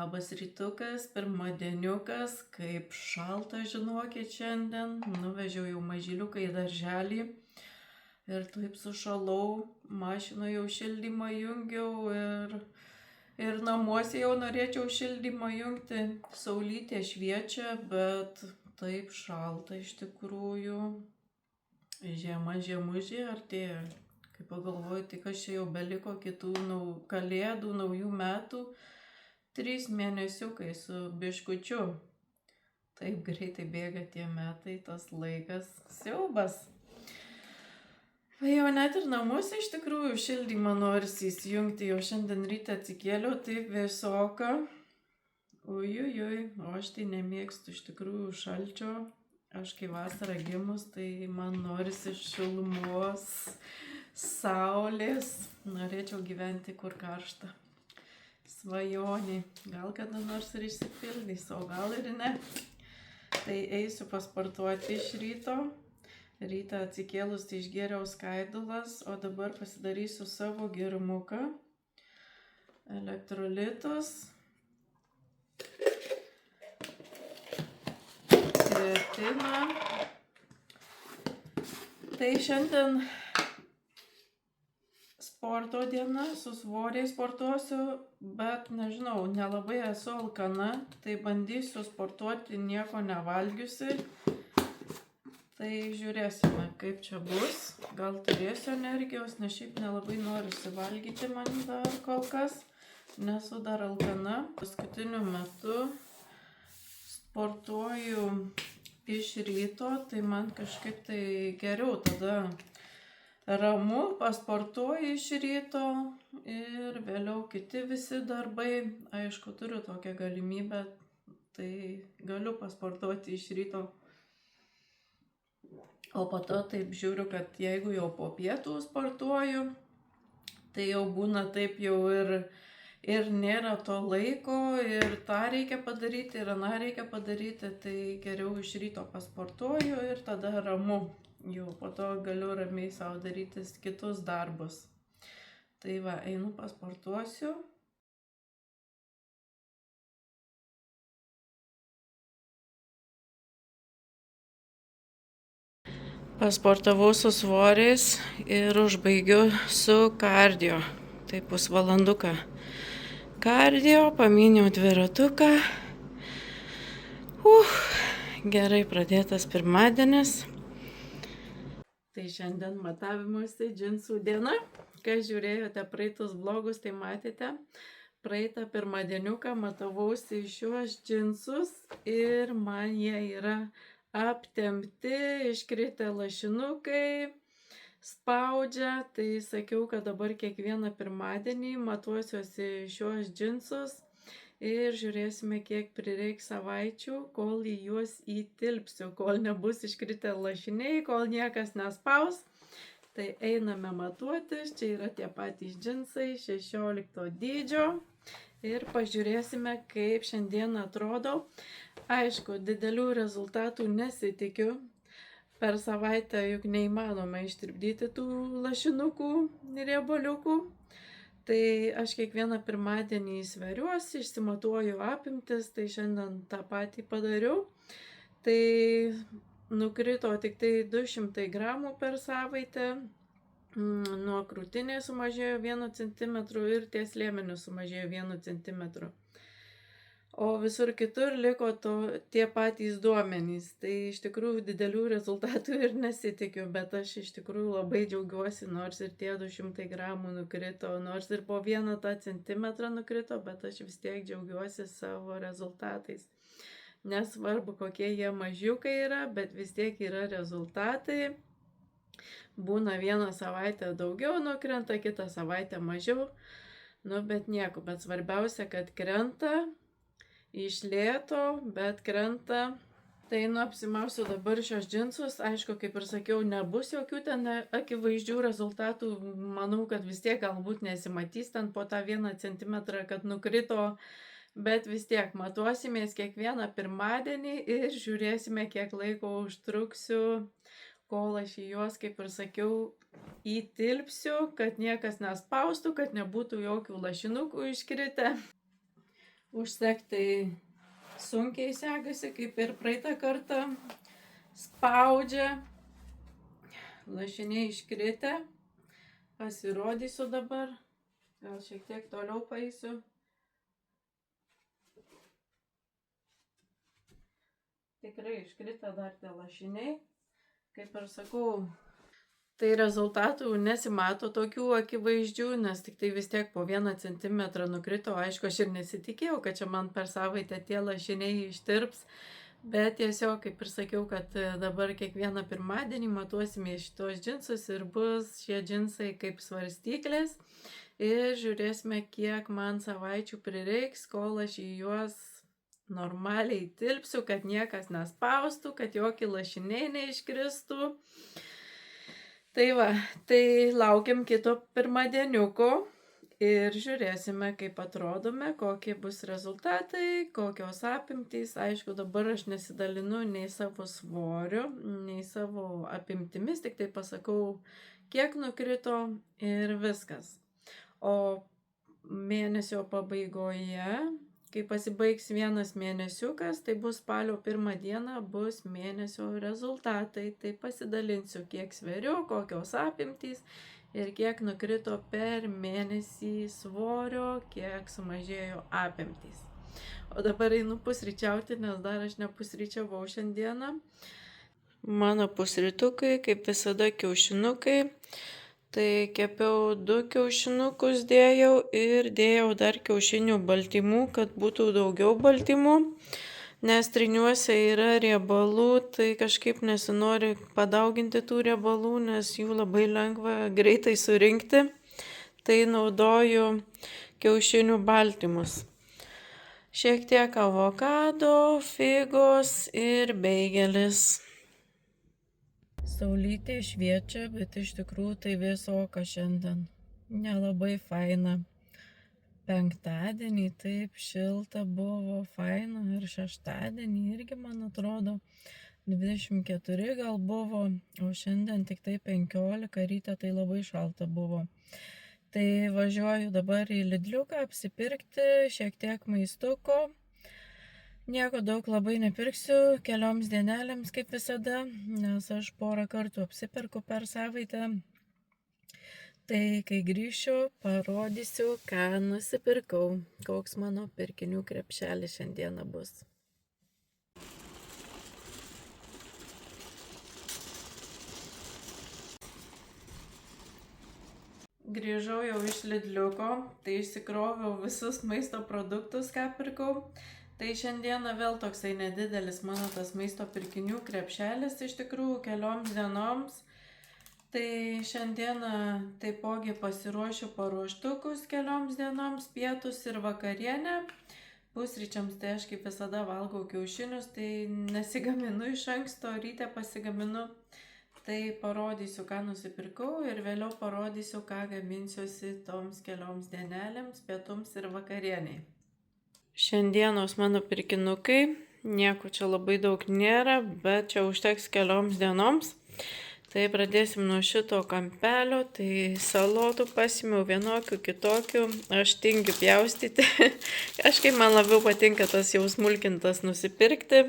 Labas rytukas, pirmadieniukas, kaip šalta žinokit šiandien. Nuvežiau jau mažyliuką į darželį ir taip sušalau, mašinoje jau šildymą jungiau ir namuose jau norėčiau šildymą jungti. Saulytė šviečia, bet taip šalta iš tikrųjų. Žiema žiemužė artėja. Kai pagalvoju, tai kas čia jau beliko kitų kalėdų, naujų metų. 3 mėnesiukai su biškučiu. Taip greitai bėga tie metai, tas laikas. Siaubas. Jau net ir namuose iš tikrųjų šildymą norisi įsijungti. Jau šiandien ryte atsikėliau, taip vėsoka. Uiuiui, o aš tai nemėgstu iš tikrųjų šalčio. Aš kai vasarą gimus, tai man norisi šilumos, saulės. Norėčiau gyventi kur karšta. Svajonė. Gal kada nors ir išsipildys, o gal ir ne. Tai eisiu pasportuoti iš ryto. Rytą atsikėlus tai išgėriau skaidulas, o dabar pasidarysiu savo gėrimuką. Elektrolitus. Kreatiną. Tai šiandien sporto diena, su svoriai sportuosiu, bet nežinau, nelabai esu alkana, tai bandysiu sportuoti nieko nevalgiusi. Tai žiūrėsime, kaip čia bus. Gal turėsiu energijos, nes šiaip nelabai noriu valgyti man dar kol kas. Nesu dar alkana. Paskutiniu metu sportuoju iš ryto, tai man kažkaip tai geriau tada. Ramu, pasportuoju iš ryto ir vėliau kiti visi darbai. Aišku, turiu tokią galimybę, tai galiu pasportuoti iš ryto. O po to taip žiūriu, kad jeigu jau po pietų sportuoju, tai jau būna taip jau ir nėra to laiko, ir tą reikia padaryti, ir aną reikia padaryti, tai geriau iš ryto pasportuoju ir tada ramu. Jau po to galiu ramiai savo darytis kitus darbus. Tai va, einu pasportuosiu. Pasportavau su svoriais ir užbaigiu su kardio. Tai pusvalanduką. Kardio, pamyniau dviratuką. Gerai pradėtas pirmadienis. Tai šiandien matavimuose džinsų diena. Kai žiūrėjote praeitus vlogus, tai matėte. Praeitą pirmadieniuką matavausi šiuos džinsus ir man jie yra aptempti, iškritę lašinukai, spaudžia. Tai sakiau, kad dabar kiekvieną pirmadienį matuosiuosi šiuos džinsus. Ir žiūrėsime, kiek prireiks savaičių, kol į juos įtilpsiu, kol nebus iškritę lašiniai, kol niekas nespaus. Tai einame matuotis, čia yra tie patys džinsai 16 dydžio. Ir pažiūrėsime, kaip šiandien atrodo. Aišku, didelių rezultatų nesitikiu. Per savaitę juk neįmanoma ištirpdyti tų lašinukų riebaliukų. Tai aš kiekvieną pirmadienį sveriuosi, išsimatuoju apimtis, tai šiandien tą patį padariau. Tai nukrito tik tai 200 gramų per savaitę, nuo krūtinės sumažėjo 1 cm ir ties liemeniu sumažėjo 1 cm. O visur kitur liko tie patys duomenys. Tai iš tikrųjų didelių rezultatų ir nesitikiu, bet aš iš tikrųjų labai džiaugiuosi, nors ir tie 200 gramų nukrito, nors ir po 1 centimetrą nukrito, bet aš vis tiek džiaugiuosi savo rezultatais. Nesvarbu, kokie jie mažiukai yra, bet vis tiek yra rezultatai. Būna vieną savaitę daugiau nukrenta, kitą savaitę mažiau. Bet nieko, bet svarbiausia, kad krenta. Iš lėto, bet krenta. Tai apsimausiu dabar šios džinsus. Aišku, kaip ir sakiau, nebus jokių ten akivaizdžių rezultatų. Manau, kad vis tiek galbūt nesimatys ten po tą 1 centimetrą, kad nukrito. Bet vis tiek matuosimės kiekvieną pirmadienį ir žiūrėsime, kiek laiko užtruksiu, kol aš į juos, kaip ir sakiau, įtilpsiu, kad niekas nespaustų, kad nebūtų jokių lašinukų iškritę. Užsekti sunkiai sekasi, kaip ir praeitą kartą. Spaudžia. Lašiniai iškritę. Pasirodysiu dabar. Gal šiek tiek toliau paeisiu. Tikrai iškrita dar tie lašiniai. Kaip ir sakau, tai rezultatų nesimato tokių akivaizdžių, nes tik tai vis tiek po 1 centimetrą nukrito. Aišku, aš ir nesitikėjau, kad čia man per savaitę tie lašiniai ištirps. Bet tiesiog, kaip ir sakiau, kad dabar kiekvieną pirmadienį matuosime šitos džinsus ir bus šie džinsai kaip svarstyklės. Ir žiūrėsime, kiek man savaičių prireiks, kol aš į juos normaliai tilpsiu, kad niekas nespaustų, kad jokie lašiniai neiškristų. Tai va, tai laukiam kito pirmadieniuko. Ir žiūrėsime, kaip atrodome, kokie bus rezultatai, kokios apimtys. Aišku, dabar aš nesidalinu nei savo svoriu, nei savo apimtimis, tik tai pasakau, kiek nukrito ir viskas. O mėnesio pabaigoje, kai pasibaigs 1 mėnesiukas, tai bus spalio 1 dieną, bus mėnesio rezultatai. Tai pasidalinsiu, kiek sveriu, kokios apimtys. Ir kiek nukrito per mėnesį svorio, kiek sumažėjo apimtys. O dabar einu pusryčiauti, nes dar aš nepusryčiavau šiandieną. Mano pusrytukai, kaip visada, kiaušinukai. Tai kepiau 2 kiaušinukus dėjau ir dėjau dar kiaušinių baltymų, kad būtų daugiau baltymų. Nes triniuose yra riebalų, tai kažkaip nesinori padauginti tų riebalų, nes jų labai lengva greitai surinkti. Tai naudoju kiaušinių baltymus. Šiek tiek avokado, figos ir beigelis. Saulytė šviečia, bet iš tikrųjų tai vėsoka šiandien. Nelabai faina. Penktadienį taip šilta buvo, faina, ir šeštadienį irgi, man atrodo, 24 gal buvo, o šiandien tik tai 15, ryte tai labai šalta buvo. Tai važiuoju dabar į Lidliuką apsipirkti, šiek tiek maistuko. Nieko daug labai nepirksiu, kelioms dienelėms kaip visada, nes aš porą kartų apsiperku per savaitę. Tai kai grįšiu, parodysiu, ką nusipirkau, koks mano pirkinių krepšelis šiandieną bus. Grįžau jau iš Lidliuko, tai išsikroviau visus maisto produktus, ką pirkau. Tai šiandieną vėl toksai nedidelis mano tas maisto pirkinių krepšelis iš tikrųjų kelioms dienoms. Tai šiandieną taipogi pasiruošiu paruoštukus kelioms dienoms, pietus ir vakarienę. Pusryčiams tai aš kaip visada valgau kiaušinius, tai nesigaminu iš anksto, ryte pasigaminu. Tai parodysiu, ką nusipirkau ir vėliau parodysiu, ką gaminsiuosi toms kelioms dienelėms, pietums ir vakarieniai. Šiandienos mano pirkinukai, nieko čia labai daug nėra, bet čia užteks kelioms dienoms. Tai pradėsim nuo šito kampelio, tai salotų pasimiau vienokių, kitokių, aš tingiu pjaustyti, kažkaip man labiau patinka tas jau smulkintas nusipirkti.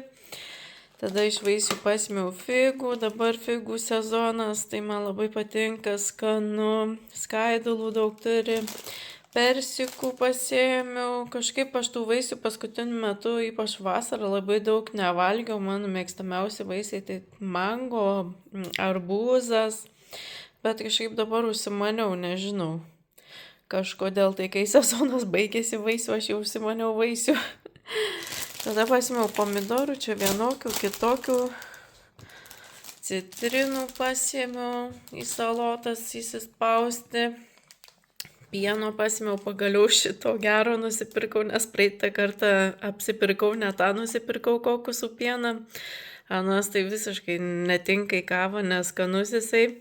Tada iš vaisių pasimiau figų, dabar figų sezonas, tai man labai patinka, skanu, skaidulų daug turi. Persikų pasiėmiau, kažkaip aš tų vaisių paskutiniu metu, ypač vasarą, labai daug nevalgiau, mano mėgstamiausi vaisiai tai mango, arbūzas, bet kažkaip dabar užsimaniau, nežinau, kažkodėl tai kai sezonas baigėsi vaisių, aš jau užsimaniau vaisių. Tada pasimiau pomidorų, čia vienokių, kitokių, citrinų pasiėmiau į salotas įsispausti. Pieno pasimiau, pagaliau šito gero nusipirkau, nes praeitą kartą apsipirkau, ne tą nusipirkau kokosų pieną. Anas tai visiškai netinka į kavą, nes skanus jisai.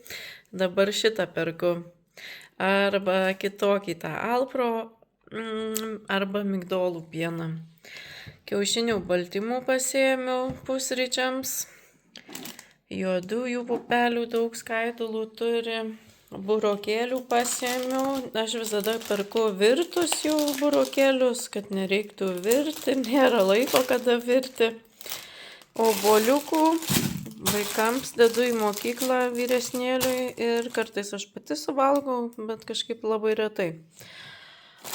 Dabar šitą perku. Arba kitokį tą Alpro, arba migdolų pieną. Kiaušinių baltymų pasiėmiau pusryčiams. Juodųjų pupelių daug skaidulų turi. burokėlių pasiėmiau. Aš visada perku virtus jau burokėlius, kad nereiktų virti, nėra laiko kada virti. Obuoliukų vaikams dedu į mokyklą vyresnėliui ir kartais aš pati suvalgau, bet kažkaip labai retai.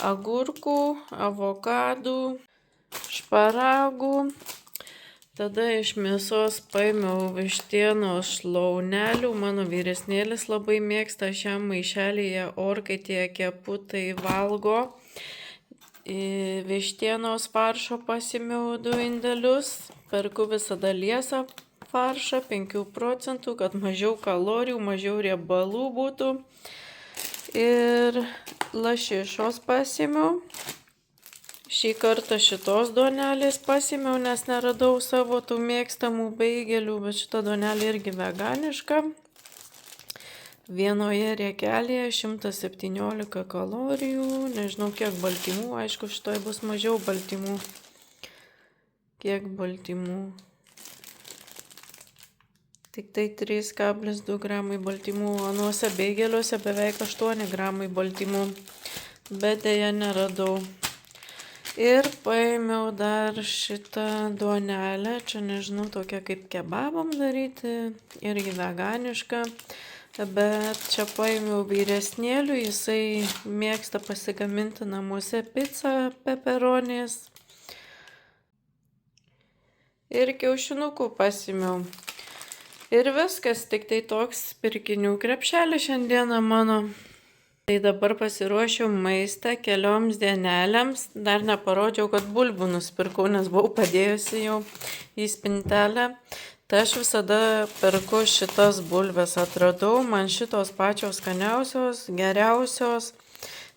Agurkų, avokadų, šparagų. Tada iš mėsos paėmiau vištienos šlaunelių. Mano vyresnėlis labai mėgsta, šią maišelyje orkaitėje kepu, tai valgo. Vištienos faršo pasiėmiau 2 indelius. Perku visada liesą faršą, 5 procentų, kad mažiau kalorijų, mažiau riebalų būtų. Ir lašišos pasiėmiau. Šį kartą šitos duonelės pasiėmiau, nes neradau savo tų mėgstamų beigelių, bet šita duonelė irgi veganiška. Vienoje riekelėje 117 kalorijų, nežinau kiek baltymų, aišku šitoje bus mažiau baltymų. Kiek baltymų? Tik tai 3,2 gramai baltymų, anuose beigeliuose beveik 8 gramai baltymų, bet dėja neradau. Ir paėmiau dar šitą duonelę, čia nežinau, tokia kaip kebabam daryti, irgi veganiška, bet čia paėmiau vyresnėlių, jisai mėgsta pasigaminti namuose pizzą peperonės. Ir kiaušinukų pasiėmiau. Ir viskas, tik tai toks pirkinių krepšelis šiandieną mano. Tai dabar pasiruošiau maistą kelioms dienelėms. Dar neparodžiau, kad bulvių nusipirkau, nes buvau padėjusi jau į spintelę. Tai aš visada perku šitas bulves, atradau, man šitos pačios skaniausios, geriausios.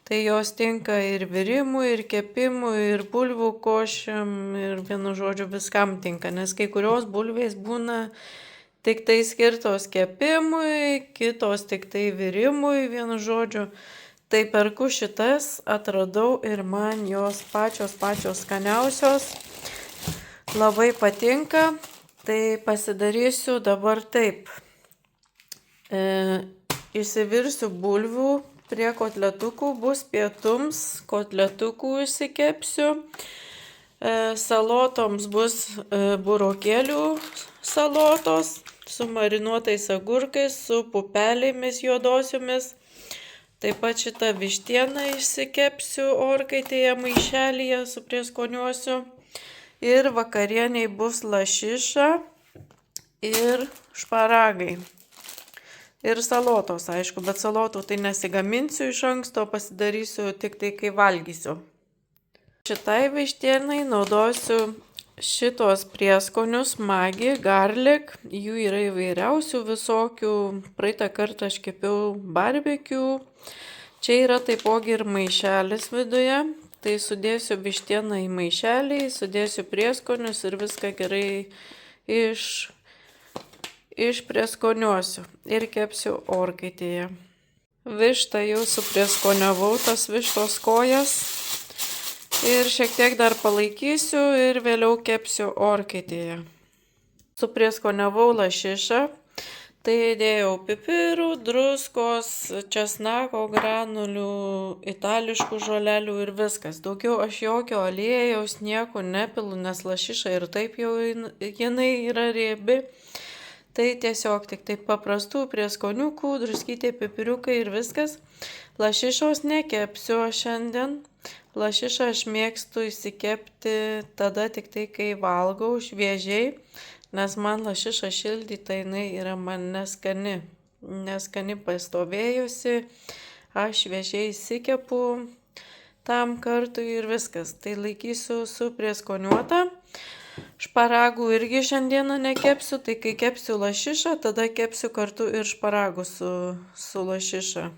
Tai jos tinka ir virimui, ir kepimui, ir bulvių košėm, ir vienu žodžiu viskam tinka, nes kai kurios bulvės būna tik tai skirtos kepimui, kitos tik tai virimui, vienu žodžiu. Tai perku šitas, atradau ir man jos pačios skaniausios. Labai patinka. Tai pasidarysiu dabar taip. Išsivirsiu bulvių prie kotletukų, bus pietums, kotletukų išsikepsiu. Salotoms bus burokėlių salotos su marinuotais agurkais, su pupelėmis juodosiomis. Taip pat šitą vištieną išsikepsiu orkaitėje maišelyje, suprieskoniuosiu. Ir vakarieniai bus lašiša ir šparagai. Ir salotos, aišku, bet salotų tai nesigaminsiu iš anksto, pasidarysiu tik tai, kai valgysiu. Šitai vištienai naudosiu šitos prieskonius Maggi, garlic, jų yra įvairiausių visokių. Praeitą kartą aš kepiau barbecue. Čia yra taipogi ir maišelis viduje. Tai sudėsiu vištieną į maišelį, sudėsiu prieskonius ir viską gerai išprieskoniuosiu ir kepsiu orkaitėje. Vištą jau suprieskoniavau, tas vištos kojas. Ir šiek tiek dar palaikysiu ir vėliau kepsiu orkaitėje. Suprieskoniavau lašišą, tai įdėjau pipirų, druskos, česnako granulių, itališkų žolelių ir viskas. Daugiau aš jokio aliejaus nieko nepilu, nes lašiša ir taip jau jinai yra riebi. Tai tiesiog tik taip paprastų prieskoniukų, druskytė, pipiriukai ir viskas. Lašišos nekepsiu šiandien. Lašišą aš mėgstu įsikepti tada tik tai, kai valgau šviežiai, nes man lašiša šildyta, jinai yra man neskani pastovėjusi. Aš šviežiai įsikepu tam kartui ir viskas. Tai laikysiu suprieskoniuota. Šparagų irgi šiandieną nekepsiu, tai kai kepsiu lašišą, tada kepsiu kartu ir šparagų su lašiša.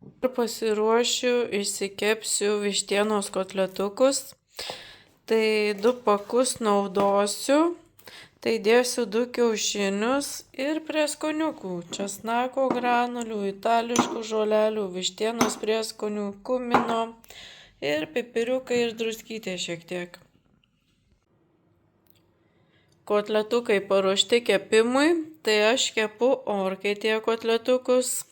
Ir pasiruošiu, išsikepsiu vištienos kotletukus. Tai 2 pakus naudosiu. Tai dėsiu 2 kiaušinius ir prieskoniukų. Česnako granulių, itališkų žolelių, vištienos prieskonių, kumino ir pipiriukai ir druskytė šiek tiek. Kotletukai paruošti kepimui. Tai aš kepu orkaitėje kotletukus,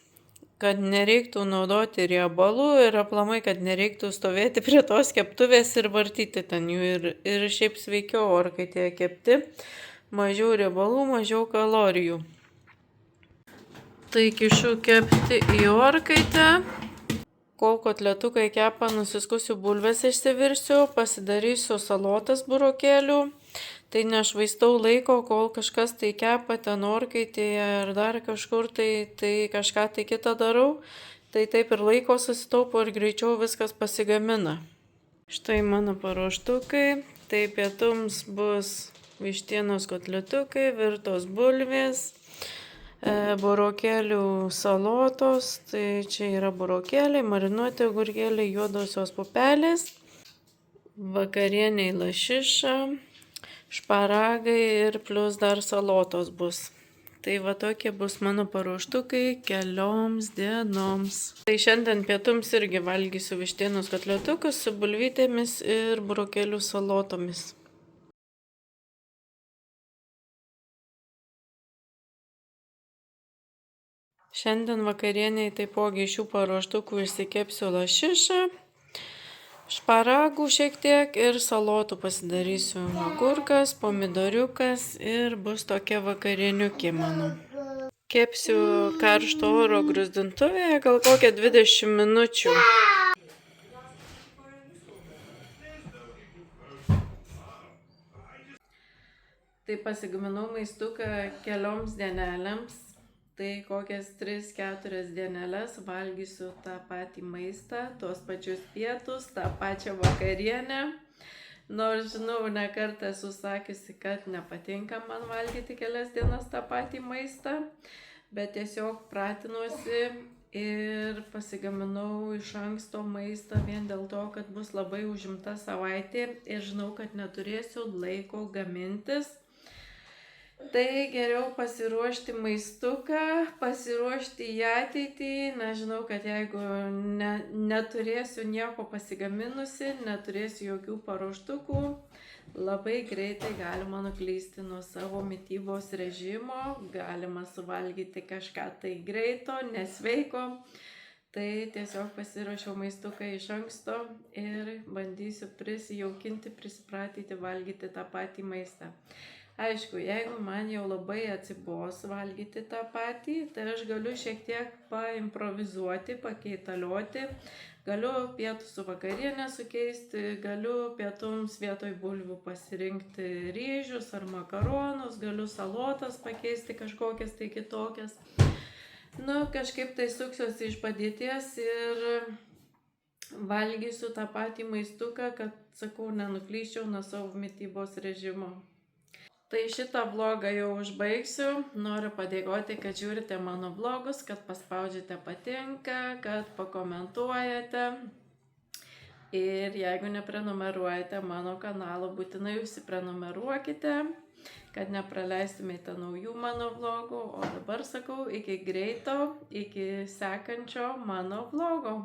kad nereiktų naudoti riebalų ir aplamai, kad nereiktų stovėti prie tos keptuvės ir vartyti ten jų. Ir šiaip sveikiau orkaitėje kepti, mažiau riebalų, mažiau kalorijų. Tai kišu kepti į orkaitę. Kol kotletukai kepa, nusiskusiu bulves išsivirsiu, pasidarysiu salotas burokėlių. Tai nešvaistau laiko, kol kažkas tai kepa ten orkaitėje ar dar kažkur, tai kažką tai kitą darau. Tai taip ir laiko susitaupo ir greičiau viskas pasigamina. Štai mano paruoštukai. Tai pietums bus vištienos kotletukai, virtos bulvės. Burokėlių salotos, tai čia yra burokėliai, marinuoti agurkėliai, juodosios pupelės, vakarieniai lašiša, šparagai ir plus dar salotos bus. Tai va tokie bus mano paruoštukai kelioms dienoms. Tai šiandien pietums irgi valgysiu vištienos kotletukus su bulvytėmis ir burokėlių salotomis. Šiandien vakarieniai taipogi iš šių paruoštukų išsikepsiu lašišą, šparagų šiek tiek ir salotų pasidarysiu. Agurkas, pomidoriukas ir bus tokia vakarieniukė mano. Kepsiu karšto oro gruzdintuvėje gal kokią 20 minučių. Tai pasigaminau maistuką kelioms dienelėms. Tai kokias 3-4 dieneles valgysiu tą patį maistą, tuos pačius pietus, tą pačią vakarienę. Nors žinau, ne kartą esu sakiusi, kad nepatinka man valgyti kelias dienas tą patį maistą, bet tiesiog pratinuosi ir pasigaminau iš anksto maistą vien dėl to, kad bus labai užimta savaitė ir žinau, kad neturėsiu laiko gamintis. Tai geriau pasiruošti maistuką, pasiruošti į ateitį. Na, žinau, kad jeigu neturėsiu nieko pasigaminusi, neturėsiu jokių paruoštukų, labai greitai galima nuklysti nuo savo mitybos režimo, galima suvalgyti kažką tai greito, nesveiko. Tai tiesiog pasiruošiau maistuką iš anksto ir bandysiu prisijaukinti, prisipratyti valgyti tą patį maistą. Aišku, jeigu man jau labai atsibos valgyti tą patį, tai aš galiu šiek tiek paimprovizuoti, pakeitalioti. Galiu pietų su vakarienė sukeisti, galiu pietums vietoj bulvių pasirinkti ryžius ar makaronus, galiu salotas pakeisti kažkokias tai kitokias. Nu, kažkaip tai suksiuosi iš padėties ir valgysiu tą patį maistuką, kad, sakau, nenuklyščiau nuo savo mitybos režimo. Tai šitą vlogą jau užbaigsiu. Noriu padėkoti, kad žiūrite mano vlogus, kad paspaudžiate patinka, kad pakomentuojate. Ir jeigu neprenumeruojate mano kanalo, būtinai užsiprenumeruokite, kad nepraleistumėte naujų mano vlogų. O dabar sakau, iki greito, iki sekančio mano vlogo.